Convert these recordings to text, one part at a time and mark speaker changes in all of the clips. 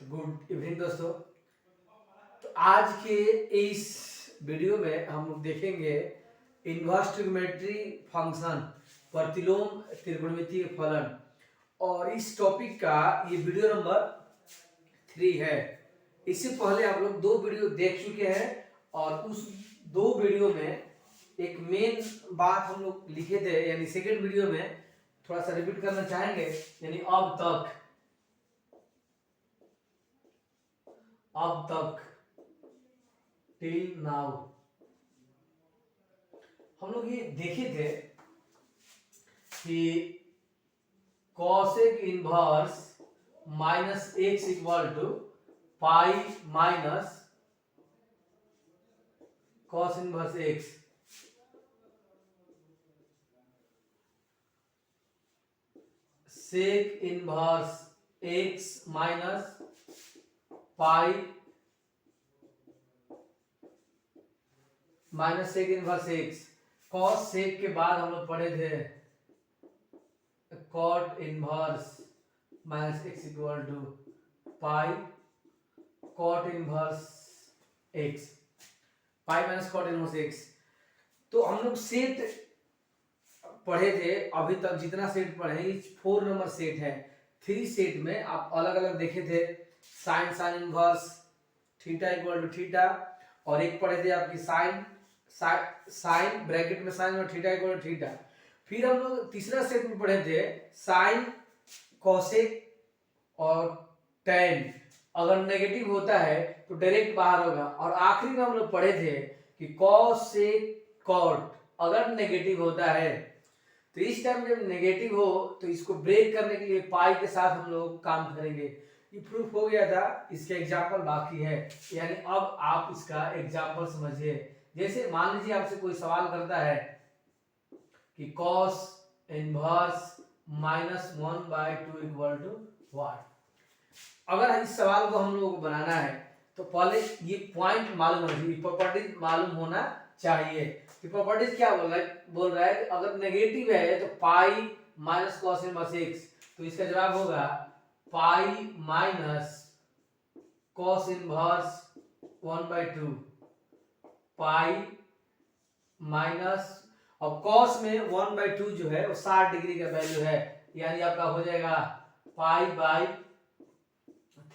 Speaker 1: Good evening दोस्तों। तो आज के इस वीडियो में हम लोग देखेंगे इनवर्स ट्रिग्नोमेट्री फंक्शन, प्रतिलोम त्रिकोणमितीय फलन। और इस टॉपिक का ये वीडियो नंबर 3 है। इससे पहले आप लोग 2 वीडियो देख चुके हैं और उस 2 वीडियो में एक मेन बात हम लोग लिखे थे, यानी सेकेंड वीडियो में थोड़ा सा रिपीट करना चाहेंगे। यानी अब तक टिल नाउ हम लोग ये देखे थे कि cosec inverse minus x equal to pi minus cos inverse x, sec inverse x minus pi minus sec inverse x. Cos sec के बाद हम लोग पढ़े थे cot inverse minus x equal to pi cot inverse x, pi minus cot inverse x. तो हम लोग set पढ़े थे, अभी तक जितना सेट पढ़े 4 नंबर सेट है। 3 सेट में आप अलग अलग देखे थे, sine sine inverse theta equal to theta, और एक पढ़े थे आपकी साइन ब्रैकेट में साइन और थीटा इक्वल टू थीटा। फिर हम लोग तीसरा सेट में पढ़े थे साइन कोसेक और टेन, अगर नेगेटिव होता है तो डायरेक्ट बाहर होगा। और आखिरी में हम लोग पढ़े थे कि कॉस सेक कॉट अगर नेगेटिव होता है, तो इस टाइम जब नेगेटिव हो तो इसको ब्रेक करने के लिए पाई के साथ हम लोग काम करेंगे। ये प्रूफ हो गया था, इसका एग्जांपल बाकी है। यानी अब आप इसका एग्जांपल समझिए। जैसे मान लीजिए आपसे कोई सवाल करता है कि cos inverse minus 1/2 equal to what. अगर इस सवाल को हम लोगों को बनाना है तो पहले ये पॉइंट मालूम होना चाहिए, प्रॉपर्टीज मालूम होना चाहिए कि प्रॉपर्टीज क्या बोल रहा है कि अगर नेगेटिव है तो पाई माइनस कॉस इनवर्स एक्स, तो इसका जवाब होगा पाई minus cos inverse 1/2 pi minus, और कॉस में 1/2 जो है वो 60 डिग्री का वैल्यू है, यानी आपका हो जाएगा पाई बाई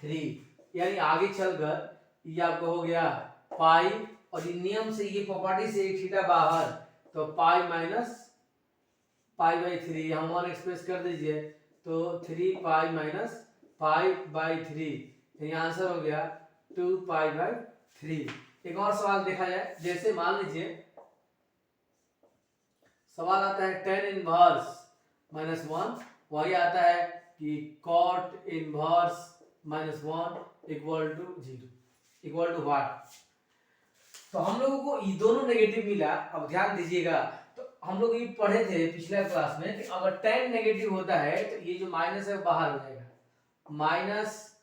Speaker 1: 3। यानी आगे चलकर ये आपका हो गया पाई, और ये नियम से ये प्रॉपर्टी से थीटा बाहर, तो पाई माइनस पाई बाई 3, हम 1 एक्सप्रेस कर दीजिए तो 3 पाई माइनस पाई बाई 3, यानी आंसर हो गया 2 पाई बाई 3। एक और सवाल देखा जाए, जैसे मान लीजिए सवाल आता है टेन इनवर्स माइनस 1, वही आता है कि cot inverse minus 1 equal to 0 equal to what. तो हम लोगों को ये दोनों नेगेटिव मिला। अब ध्यान दीजिएगा, तो हम लोग ये पढ़े थे पिछले क्लास में कि अगर टेन नेगेटिव होता है तो ये जो माइनस है बाहर हो जाएगा, माइनस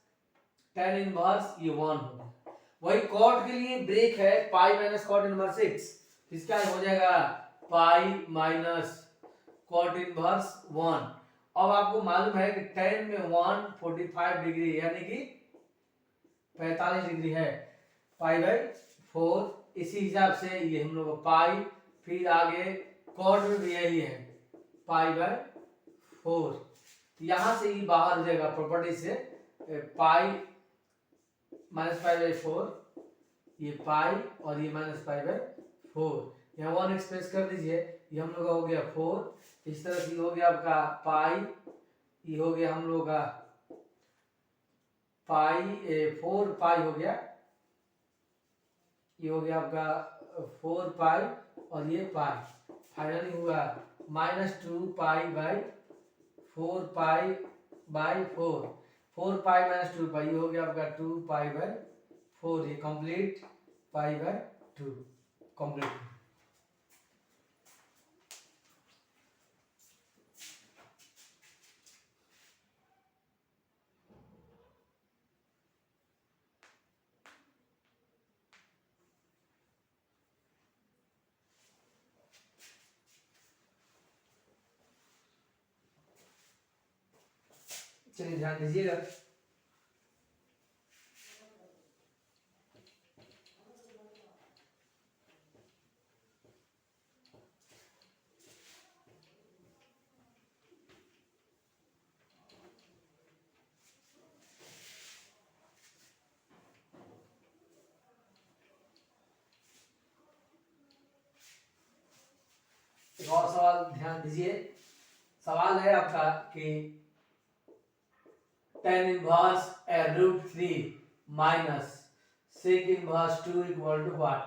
Speaker 1: टेन इनवर्स ये 1 होगा। वही कॉट के लिए ब्रेक है pi minus cot inverse x, इसका हो जाएगा पाई माइनस कॉट इनवर्स 1। अब आपको मालूम है कि टेन में 1 45 डिग्री, यानी कि 45 डिग्री है, पाई बाई 4। इसी हिसाब से ये हम लोग पाई, फिर आगे कॉट में भी यही है पाई बाई 4। यहां से ये बाहर हो जाएगा प्रॉपर्टी से, पाई माइनस पाई बाई 4, ये पाई और ये माइनस पाई बाई 4, यहाँ 1 एक्सप्रेस कर दीजिए, ये हम लोग का हो गया 4। इस तरह से हो गया आपका पाई, ये हो गया हम लोग का पाई 4 पाई हो गया, ये हो गया आपका 4 पाई और ये पाई, फाइनली हुआ minus 2 pi by 4 pi by 4 pi minus 2 पाई, ये हो गया आपका 2 पाई बाई 4, ये कंप्लीट पाई बाई 2 कंप्लीट। चलिए ध्यान दीजिएगा, एक और सवाल ध्यान दीजिए। सवाल है आपका कि tan inverse √3 minus sec inverse 2 equal to what.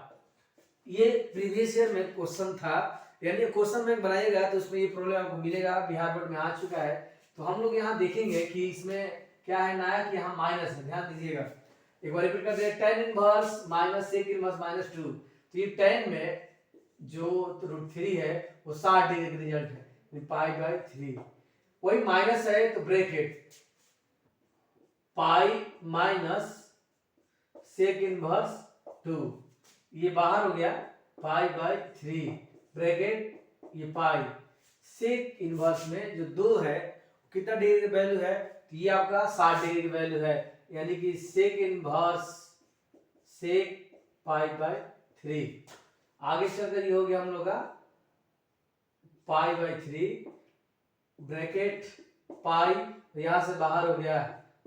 Speaker 1: ये प्रीवियस ईयर में क्वेश्चन था, यानी क्वेश्चन में बनाइएगा तो उसमें ये प्रॉब्लम आपको मिलेगा, बिहार बोर्ड में आ चुका है। तो हम लोग यहाँ देखेंगे कि इसमें क्या है नया, कि यहाँ माइनस है, ध्यान दीजिएगा। एक बार रिपीट करते हैं, tan inverse minus sec inverse minus 2। तो ये tan में जो √3 है वो 60 डिग्री का रिजल्ट है, पाई बाय 3। वही माइनस है तो bracket pi minus sec inverse 2, ये बाहर हो गया पाई बाय 3 ब्रैकेट ये पाई। सेक इनवर्स में जो 2 है कितना डिग्री का वैल्यू है, तो ये आपका 60 डिग्री का वैल्यू है, यानी कि sec inverse sec pi by 3। आगे चलकर ये हो गया हम लोग का पाई बाय 3 ब्रैकेट पाई, यहां से बाहर हो गया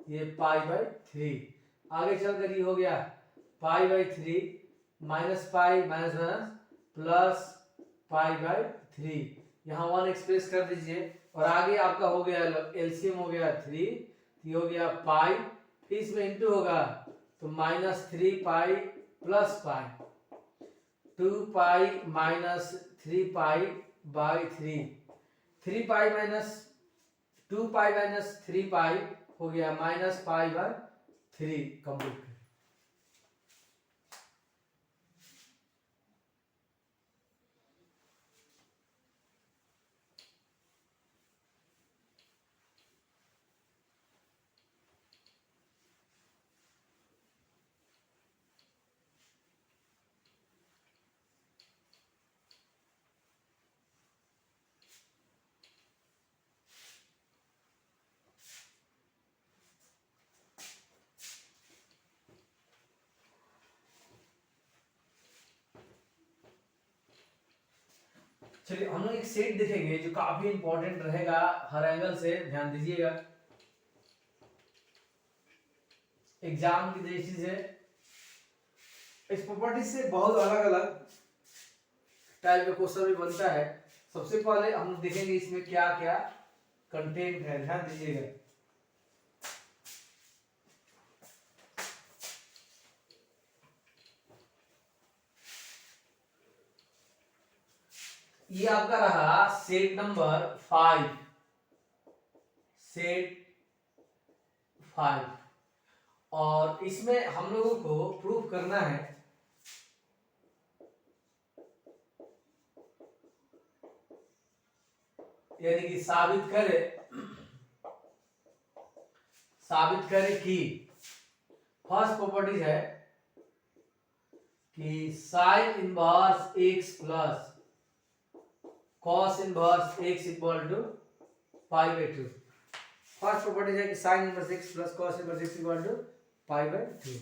Speaker 1: ये पाई बाय 3। आगे चलकर ये हो गया pi by 3 minus pi minus minus plus pi by 3, यहाँ 1 एक्सप्रेस कर दीजिए। और आगे आपका हो गया एलसीएम हो गया 3, ये हो गया पाई, फिर इसमें इंटू होगा तो minus 3 pi plus pi 2 pi minus 3 pi by 3 pi minus 2 pi minus 3 पाई हो गया माइनस पाई बाय 3 कंप्लीट। चलिए हम लोग एक सेट देखेंगे जो काफी इंपॉर्टेंट रहेगा हर एंगल से, ध्यान दीजिएगा एग्जाम की दृष्टि से। इस प्रॉपर्टी से बहुत अलग अलग टाइप का क्वेश्चन भी बनता है। सबसे पहले हम लोग देखेंगे इसमें क्या क्या कंटेंट है, ध्यान दीजिएगा। ये आपका रहा सेट नंबर 5, सेट 5, और इसमें हम लोगों को प्रूफ करना है यानी कि साबित करे कि फर्स्ट प्रॉपर्टी है कि sine inverse x plus cos inverse x equal to pi by 2। First property है कि sine inverse x plus cos inverse x equal to pi by 2।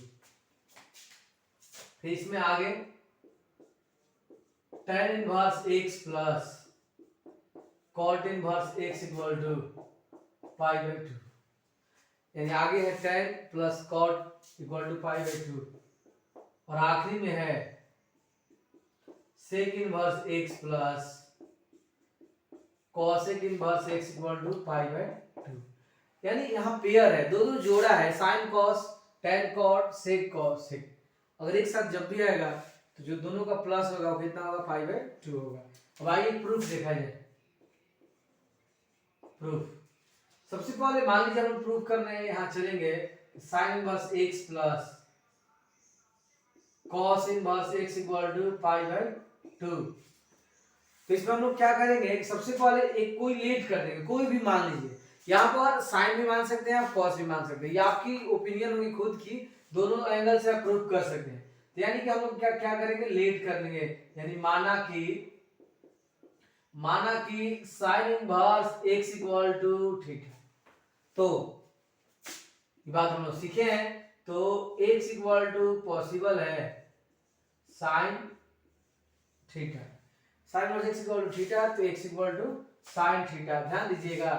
Speaker 1: फिर इसमें आगे tan inverse x plus cot inverse x equal to pi by 2, यानी आगे है tan plus cot equal to pi by 2, और आखिरी में है sec inverse x plus cosec inverse x equal to pi by 2। यानी यहाँ पेयर है, दो जोड़ा है, sine cos tan cot sec cos sec. अगर एक साथ जब भी आएगा तो जो दोनों का प्लस होगा वो कितना होगा, पाई बाय 2 होगा। अब आइए प्रूफ देखा जाए। प्रूफ सबसे पहले मान लीजिए हम प्रूफ करने यहाँ चलेंगे sine inverse x plus cos inverse x equal to pi by 2। तो इसमें हम लोग क्या करेंगे कि सबसे पहले एक कोई लेट कर देंगे, कोई भी मान लीजिए, यहाँ पर साइन भी मान सकते हैं आप, कॉस भी मान सकते हैं, ये आपकी ओपिनियन होगी खुद की, दोनों एंगल से आप प्रूफ कर सकते हैं। तो यानी कि हम लोग क्या क्या करेंगे, लेट कर देंगे, यानी माना कि sine inverse x equal to theta. तो ये बात हम लोग सीखे हैं, तो x इक्वल टू पॉसिबल है sine theta, sine inverse x equal to theta, तो x equal to sine theta. ध्यान दीजिएगा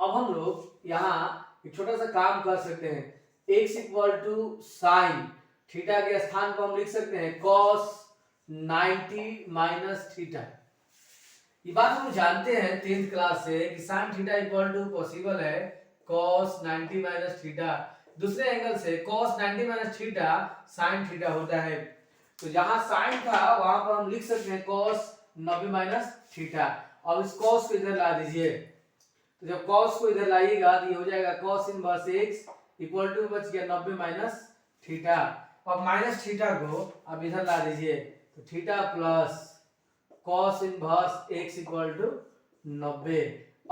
Speaker 1: अब हम लोग यहाँ एक छोटा सा काम कर सकते हैं, x equal to sine theta के स्थान पर हम लिख सकते हैं cos 90 माइनस थीटा। ये बात हम जानते हैं 10th क्लास से कि sin theta equal to possible है cos 90 माइनस थीटा। दूसरे एंगल से cos 90 minus theta sin theta होता है। तो जहां sin था वहां पर हम लिख सकते हैं cos 90 माइनस थीटा। अब इस cos को इधर ला दीजिए। तो जब cos को इधर लाइएगा तो ये हो जाएगा cos inverse x equal to बच गया 90 माइनस थीटा। अब माइनस थीटा को अब इधर ला दीजिए तो theta plus cos inverse x equal to 90।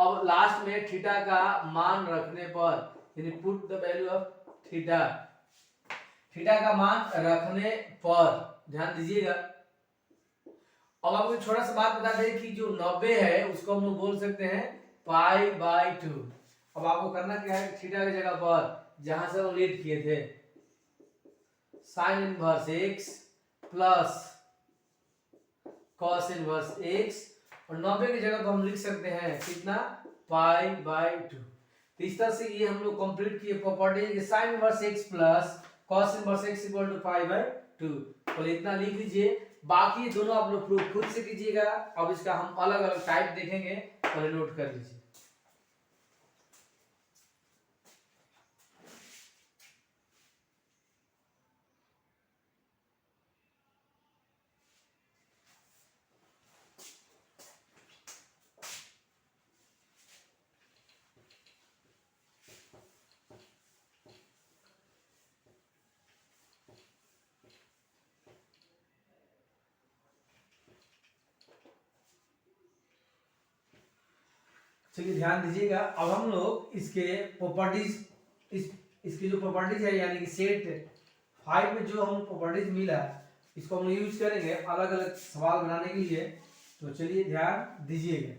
Speaker 1: अब लास्ट में थीटा का मान रखने पर यानी put the value of theta, theta का मान रखने पर ध्यान दीजिएगा। अब आपको थोड़ा सा बात बता दें कि जो 90 है उसको हम लोग बोल सकते हैं पाई बाय 2। अब आपको करना क्या है, थीटा की जगह पर जहां से हम लीड किए थे sign inverse x plus cos inverse x और 90 की जगह पर हम लिख सकते हैं कितना पाई बाय 2। तो इस तरह से ये हम लोग कंप्लीट किए प्रॉपर्टी कि sin inverse x plus cos inverse x equal to pi by 2। तो इतना लिख लीजिए, बाकी दोनों आप लोग प्रूफ खुद से कीजिएगा। अब इसका हम अलग अलग टाइप देखेंगे, पहले नोट कर लीजिए। चलिए ध्यान दीजिएगा। अब हम लोग इसके प्रॉपर्टीज इसकी जो प्रॉपर्टीज है यानी कि सेट 5 में जो हम प्रॉपर्टीज मिला इसको हम यूज करेंगे अलग अलग सवाल बनाने के लिए। तो चलिए ध्यान दीजिएगा।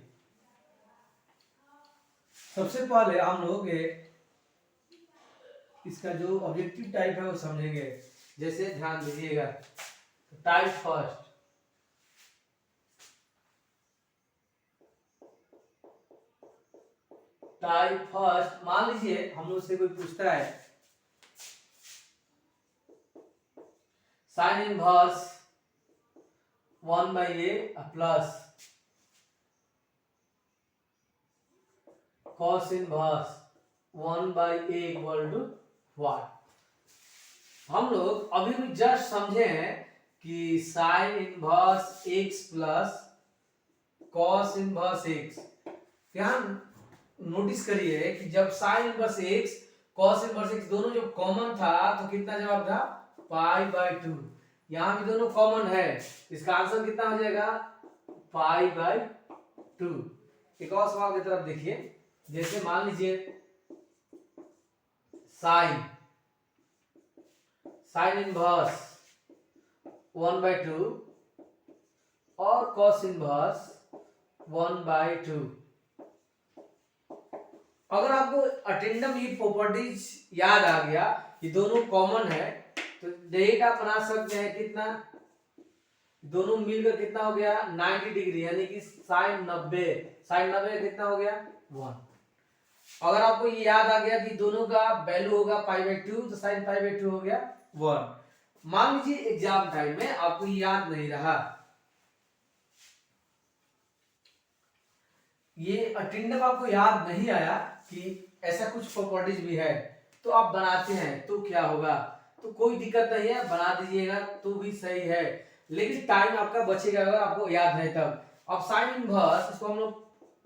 Speaker 1: सबसे पहले हम लोग इसका जो ऑब्जेक्टिव टाइप है वो समझेंगे। जैसे ध्यान दीजिएगा, टाइप फर्स्ट, टाइप फर्स्ट मान लीजिए हम लोग से कोई पूछता है sine inverse 1/a plus cos inverse 1/a equal to what. हम लोग अभी भी जस्ट समझे हैं कि sine inverse x plus cos inverse x। ध्यान नोटिस करिए कि जब sine inverse x cos inverse x दोनों जब कॉमन था तो कितना जवाब था पाई बाय 2। यहां भी दोनों कॉमन है, इसका आंसर कितना हो जाएगा पाई बाय 2। एक और सवाल की तरफ देखिए। जैसे मान लीजिए साइन इनवर्स 1/2 और cos इनवर्स 1/2। अगर आपको अटेंडम ये प्रॉपर्टीज याद आ गया, ये दोनों कॉमन है, तो डायरेक्ट आप बना सकते हैं कितना, दोनों मिलकर कितना हो गया 90 डिग्री, यानी कि साइन 90 कितना हो गया 1। अगर आपको ये याद आ गया कि दोनों का वैल्यू होगा पाई बाय 2, तो साइन पाई बाय 2 हो गया 1। मान लीजिए एग्जाम टाइम में आपको याद नहीं रहा, ये अटेंडम आपको याद नहीं आया कि ऐसा कुछ प्रॉपर्टीज भी है, तो आप बनाते हैं तो क्या होगा, तो कोई दिक्कत नहीं है, बना दीजिएगा तो भी सही है, लेकिन टाइम आपका बचेगा अगर आपको याद है तब। अब साइन इनवर्स इसको हम लोग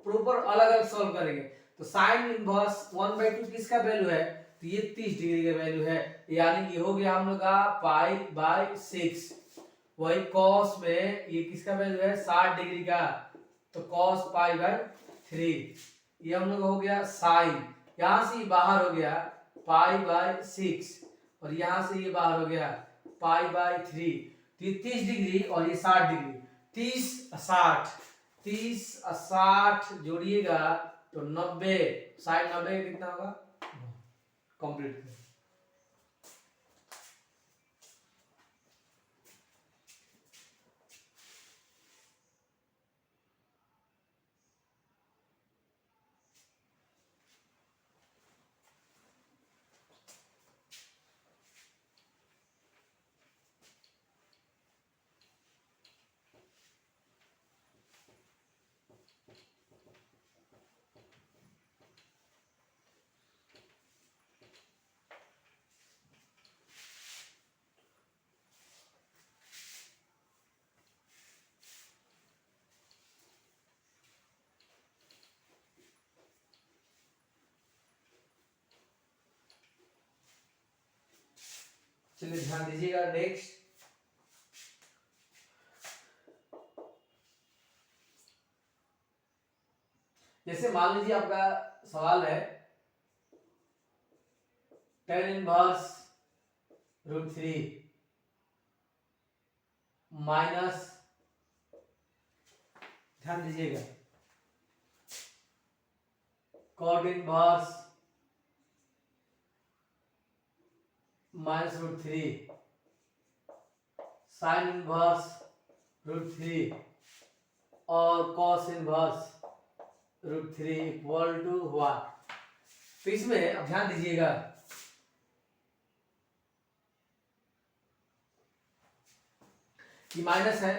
Speaker 1: प्रॉपर अलग अलग सॉल्व करेंगे। तो साइन इनवर्स 1/2 किसका वैल्यू है, तो ये 30 डिग्री का वैल्यू है, यानी ये हो गया हम लोग का पाई बाय 6। वही कॉस में ये किसका वैल्यू है 60 डिग्री का, तो कॉस पाई बाय 3। ये हम लोग हो गया साइन, यहां से ये बाहर हो गया पाई बाय 6 और यहां से ये बाहर हो गया पाई बाय 3। तो ये 30 डिग्री और ये 60 डिग्री, 30 60 जोड़िएगा तो 90, साइन 90 कितना होगा कंप्लीट। चलिए ध्यान दीजिएगा नेक्स्ट। जैसे मान लीजिए आपका सवाल है tan इनवर्स √3 माइनस, ध्यान दीजिएगा, cot इनवर्स -√3 sin इनवर्स √3 और cos इनवर्स √3 इक्वल टू 1। तो इसमें अब ध्यान दीजिएगा कि माइनस है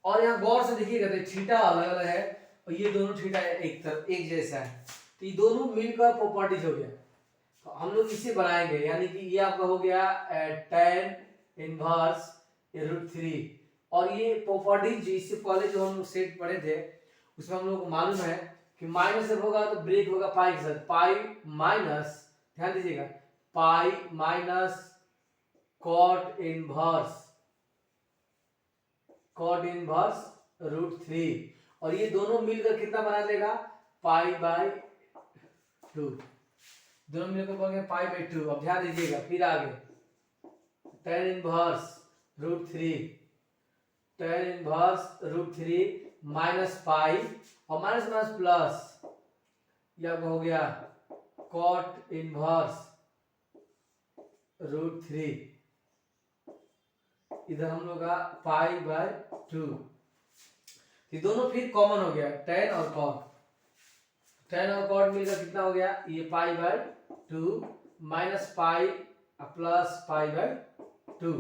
Speaker 1: और यहाँ गौर से देखिएगा तो थीटा अलग अलग है और ये दोनों थीटा एक तरफ एक जैसा है, तो ये दोनों मिलकर प्रॉपर्टीज हो गया। तो हम लोग इसे बनाएंगे, यानी कि ये आपका हो गया tan इनवर्स √3 और ये प्रॉपर्टीज इससे पहले जो हम सेट पढ़े थे उसमें हम लोग को मालूम है कि माइनस जब होगा तो ब्रेक होगा पाई के साथ, पाई माइनस, ध्यान दीजिएगा, पाई माइनस कॉट इनवर्स √3 और ये दोनों मिलकर कितना बना देगा π/2, दोनों मिलकर बन गया π/2। अब ध्यान दीजिएगा फिर आगे tan इनवर्स √3 माइनस पाई और माइनस माइनस प्लस, यह हो गया cot इनवर्स √3, इधर हम लोग का π/2। ये दोनों फिर कॉमन हो गया tan और cot मिलकर कितना हो गया ये π/2 माइनस पाई प्लस π/2।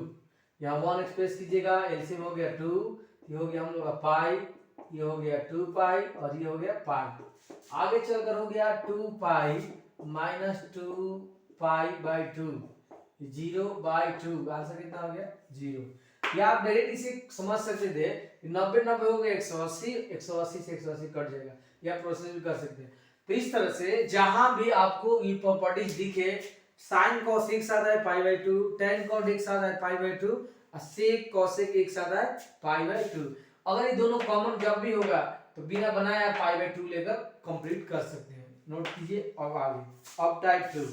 Speaker 1: यहाँ 1 एक्सप्रेस कीजिएगा, एलसीएम हो गया 2, ये हो गया हम लोग का पाई, ये हो गया 2 पाई और ये हो गया पाई। आगे चलकर हो गया 2 पाई माइनस 2 π/2, 0/2, आंसर कितना हो गया 0। या आप डायरेक्ट इसे समझ सकते थे 90 हो गया 180, 180 से 180 कट जाएगा, या प्रोसेस भी कर सकते हैं। तो इस तरह से जहां भी आपको ये प्रॉपर्टीज दिखे, साइन कॉस एक साथ है π/2, tan कॉट एक साथ है π/2 और सेक कॉसेक एक साथ है π/2, अगर ये दोनों कॉमन जब भी होगा तो बिना बनाया π/2 लेकर कंप्लीट कर सकते हैं। नोट कीजिए। अब आगे अब टाइप 2,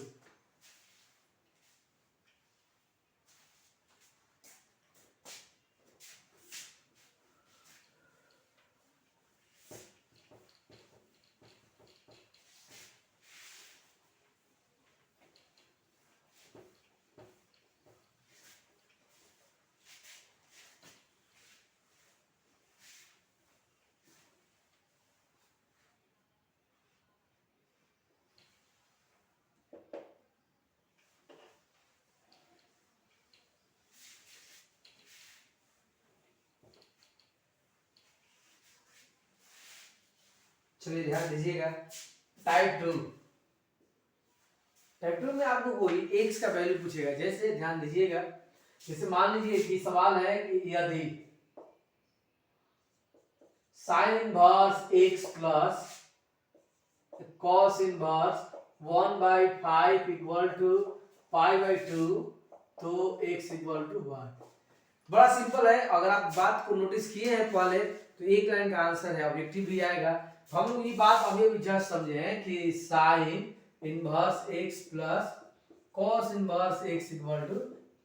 Speaker 1: चलिए ध्यान दीजिएगा टाइप 2 में आपको कोई x का वैल्यू पूछेगा। जैसे ध्यान दीजिएगा, जैसे मान लीजिए कि सवाल है कि यदि sine inverse x plus cos inverse 1/5 equal to π/2 तो x इक्वल टू 1। बड़ा सिंपल है, अगर आप बात को नोटिस किए हैं पहले तो एक लाइन का आंसर है, ऑब्जेक्टिव भी आएगा। तो हम लोग ये बात अभी जस्ट समझे हैं कि sine inverse x plus cos inverse x equal to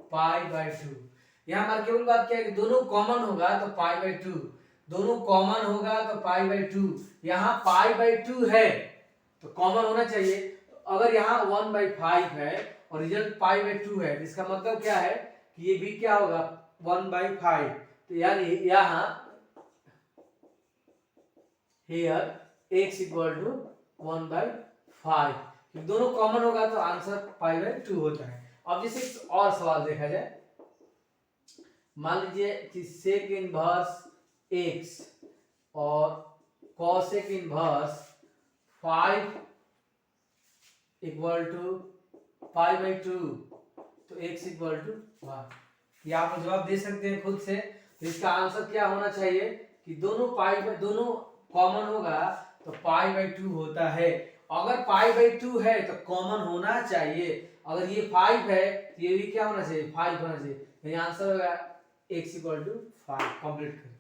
Speaker 1: π/2। यहाँ हमारे केवल बात क्या है कि दोनों कॉमन होगा तो π/2, दोनों कॉमन होगा तो π/2। यहाँ π/2 है तो कॉमन होना चाहिए, तो अगर यहाँ 1/5 है और रिजल्ट π/2 है, इसका मतलब क्या है कि ये भी क्या होगा 1/5। तो यानी यहाँ here x इक्वल टू 1/5, दोनों कॉमन होगा तो आंसर π/2 होता है। अब जैसे एक और सवाल देखा जाए, मान लीजिए कि सेक इनवर्स x और कॉसेक इनवर्स 5 इक्वल टू π/2 तो x इक्वल टू 1। ये आप जवाब दे सकते हैं खुद से। तो इसका आंसर क्या होना चाहिए कि दोनों कॉमन होगा तो π/2 होता है। अगर π/2 है तो कॉमन होना चाहिए, अगर ये 5 है तो ये भी क्या होना चाहिए 5 होना चाहिए, यानी आंसर होगा x इक्वल टू 5। कंप्लीट करें।